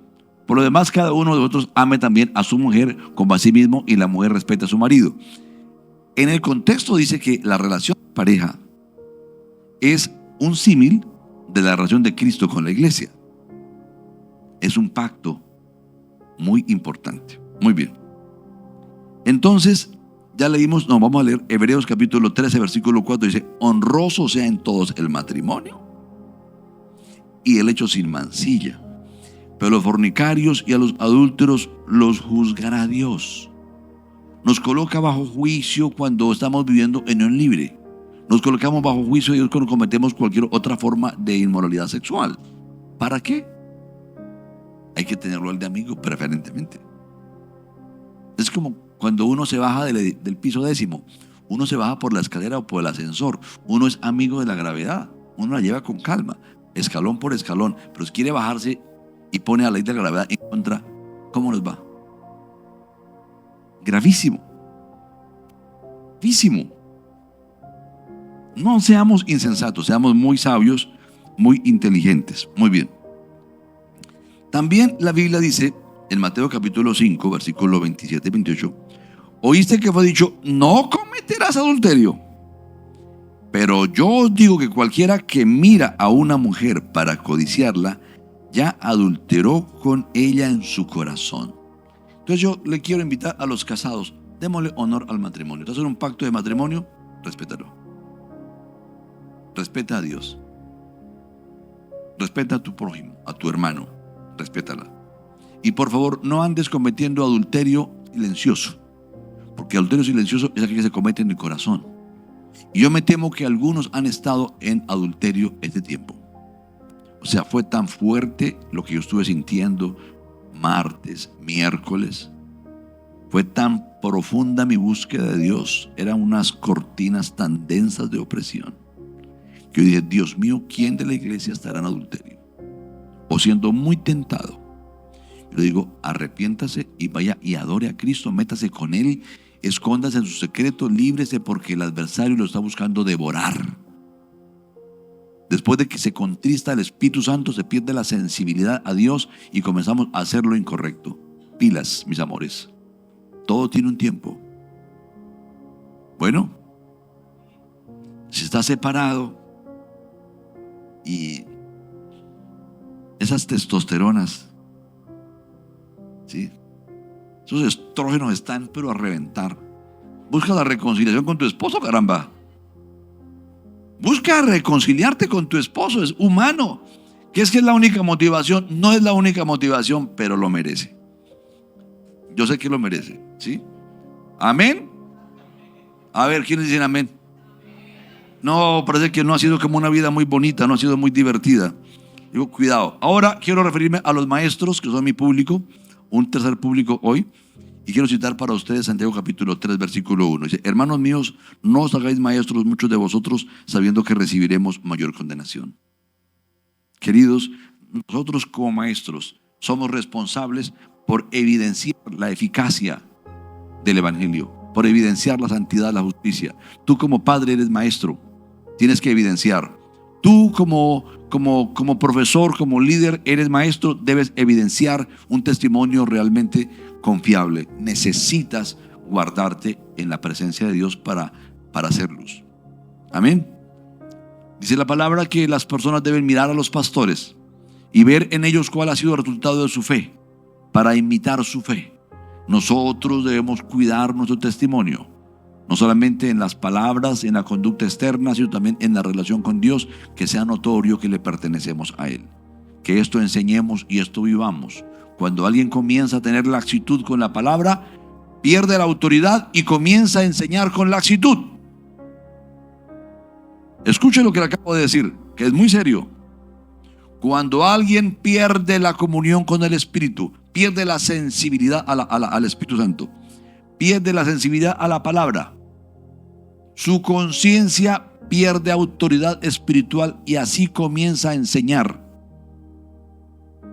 Por lo demás, cada uno de vosotros ame también a su mujer como a sí mismo, y la mujer respete a su marido. En el contexto dice que la relación de pareja es un símil de la relación de Cristo con la iglesia. Es un pacto muy importante. Muy bien. Entonces, ya leímos, vamos a leer Hebreos capítulo 13, versículo 4. Dice, honroso sea en todos el matrimonio y el hecho sin mancilla. Pero a los fornicarios y a los adúlteros los juzgará Dios. Nos coloca bajo juicio cuando estamos viviendo en unión libre. Nos colocamos bajo juicio de Dios cuando cometemos cualquier otra forma de inmoralidad sexual. ¿Para qué? Hay que tenerlo al de amigo, preferentemente. Es como cuando uno se baja del piso 10º. Uno se baja por la escalera o por el ascensor. Uno es amigo de la gravedad. Uno la lleva con calma, escalón por escalón. Pero si quiere bajarse y pone a la ley de la gravedad en contra, ¿cómo nos va? Gravísimo. Gravísimo. No seamos insensatos, seamos muy sabios, muy inteligentes. Muy bien. También la Biblia dice en Mateo capítulo 5, versículo 27 y 28, oíste que fue dicho, no cometerás adulterio. Pero yo os digo que cualquiera que mira a una mujer para codiciarla, ya adulteró con ella en su corazón. Entonces yo le quiero invitar a los casados, démosle honor al matrimonio. Entonces, un pacto de matrimonio, respétalo. Respeta a Dios. Respeta a tu prójimo, a tu hermano. Respétala. Y por favor, no andes cometiendo adulterio silencioso, porque adulterio silencioso es aquel que se comete en el corazón. Y yo me temo que algunos han estado en adulterio este tiempo. O sea, fue tan fuerte lo que yo estuve sintiendo martes, miércoles. Fue tan profunda mi búsqueda de Dios. Eran unas cortinas tan densas de opresión que yo dije, Dios mío, ¿quién de la iglesia estará en adulterio? O siendo muy tentado. Yo le digo, arrepiéntase y vaya y adore a Cristo, métase con Él, escóndase en su secreto, líbrese porque el adversario lo está buscando devorar. Después de que se contrista el Espíritu Santo, se pierde la sensibilidad a Dios y comenzamos a hacer lo incorrecto. Pilas, mis amores. Todo tiene un tiempo. Bueno, si está separado y esas testosteronas, ¿sí? Esos estrógenos están pero a reventar. Busca la reconciliación con tu esposo, caramba. Busca reconciliarte con tu esposo, es humano. ¿Qué es que es la única motivación? No es la única motivación, pero lo merece. Yo sé que lo merece, ¿sí? ¿Amén? A ver, ¿quiénes dicen amén? No, parece que no ha sido como una vida muy bonita, no ha sido muy divertida. Digo, cuidado. Ahora quiero referirme a los maestros, que son mi público, un tercer público hoy. Y quiero citar para ustedes Santiago capítulo 3, versículo 1. Dice, hermanos míos, no os hagáis maestros muchos de vosotros, sabiendo que recibiremos mayor condenación. Queridos, nosotros como maestros somos responsables por evidenciar la eficacia del evangelio, por evidenciar la santidad, la justicia. Tú como padre eres maestro, tienes que evidenciar. Tú como profesor, como líder, eres maestro, debes evidenciar un testimonio realmente confiable. Necesitas guardarte en la presencia de Dios para hacer luz. Amén. Dice la palabra que las personas deben mirar a los pastores y ver en ellos cuál ha sido el resultado de su fe, para imitar su fe. Nosotros debemos cuidar nuestro testimonio, no solamente en las palabras, en la conducta externa, sino también en la relación con Dios, que sea notorio que le pertenecemos a Él. Que esto enseñemos y esto vivamos. Cuando alguien comienza a tener la actitud con la palabra, pierde la autoridad y comienza a enseñar con la actitud. Escuche lo que le acabo de decir, que es muy serio. Cuando alguien pierde la comunión con el Espíritu, pierde la sensibilidad al Espíritu Santo, pierde la sensibilidad a la palabra, su conciencia pierde autoridad espiritual y así comienza a enseñar.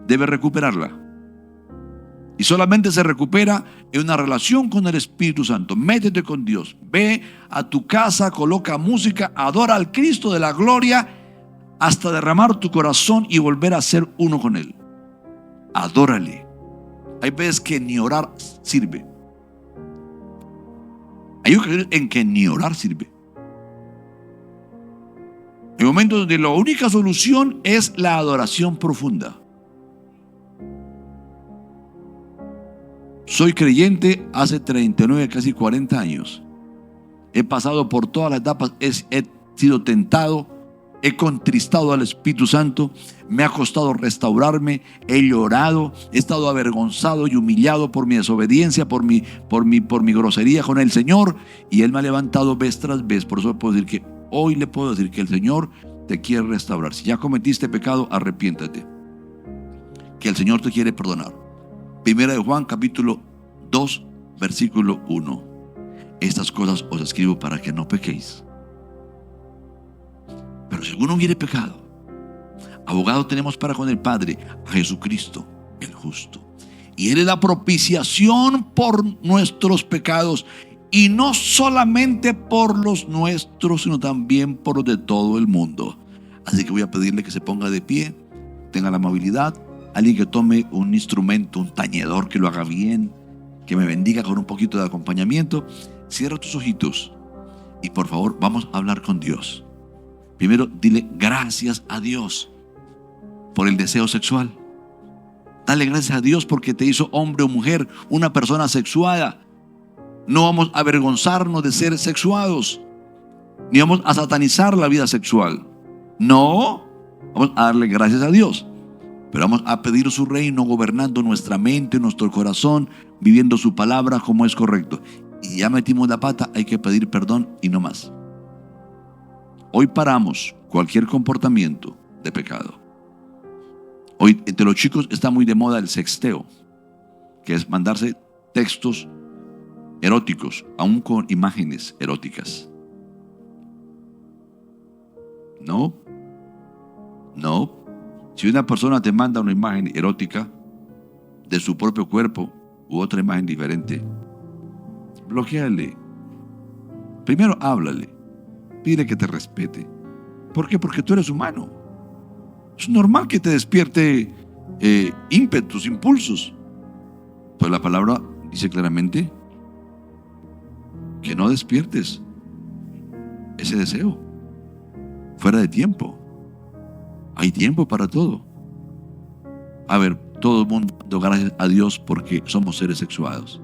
Debe recuperarla. Y solamente se recupera en una relación con el Espíritu Santo. Métete con Dios. Ve a tu casa, coloca música, adora al Cristo de la gloria hasta derramar tu corazón y volver a ser uno con Él. Adórale. Hay veces que ni orar sirve. Hay ocasiones en que ni orar sirve. Hay momentos donde la única solución es la adoración profunda. Soy creyente hace 39, casi 40 años. He pasado por todas las etapas, he sido tentado, he contristado al Espíritu Santo, me ha costado restaurarme, he llorado, he estado avergonzado y humillado por mi desobediencia, por mi grosería con el Señor, y Él me ha levantado vez tras vez. Por eso puedo decir que hoy le puedo decir que el Señor te quiere restaurar. Si ya cometiste pecado, arrepiéntate, que el Señor te quiere perdonar. Primera de Juan, capítulo 2, versículo 1. Estas cosas os escribo para que no pequéis. Pero si alguno hubiere pecado, abogado tenemos para con el Padre, a Jesucristo, el justo. Y Él es la propiciación por nuestros pecados. Y no solamente por los nuestros, sino también por los de todo el mundo. Así que voy a pedirle que se ponga de pie, tenga la amabilidad. Alguien que tome un instrumento, un tañedor, que lo haga bien, que me bendiga con un poquito de acompañamiento. Cierra tus ojitos y por favor vamos a hablar con Dios. Primero dile gracias a Dios por el deseo sexual. Dale gracias a Dios porque te hizo hombre o mujer, una persona sexuada. No vamos a avergonzarnos de ser sexuados, ni vamos a satanizar la vida sexual. No, vamos a darle gracias a Dios. Pero vamos a pedir su reino gobernando nuestra mente, nuestro corazón, viviendo su palabra como es correcto. Y ya metimos la pata, hay que pedir perdón y no más. Hoy paramos cualquier comportamiento de pecado. Hoy entre los chicos está muy de moda el sexteo, que es mandarse textos eróticos, aún con imágenes eróticas. No. Si una persona te manda una imagen erótica de su propio cuerpo u otra imagen diferente, bloquéale. Primero háblale, pide que te respete. ¿Por qué? Porque tú eres humano. Es normal que te despierte ímpetus, impulsos. Pues la palabra dice claramente que no despiertes ese deseo fuera de tiempo. Hay tiempo para todo. A ver, todo el mundo, gracias a Dios porque somos seres sexuados.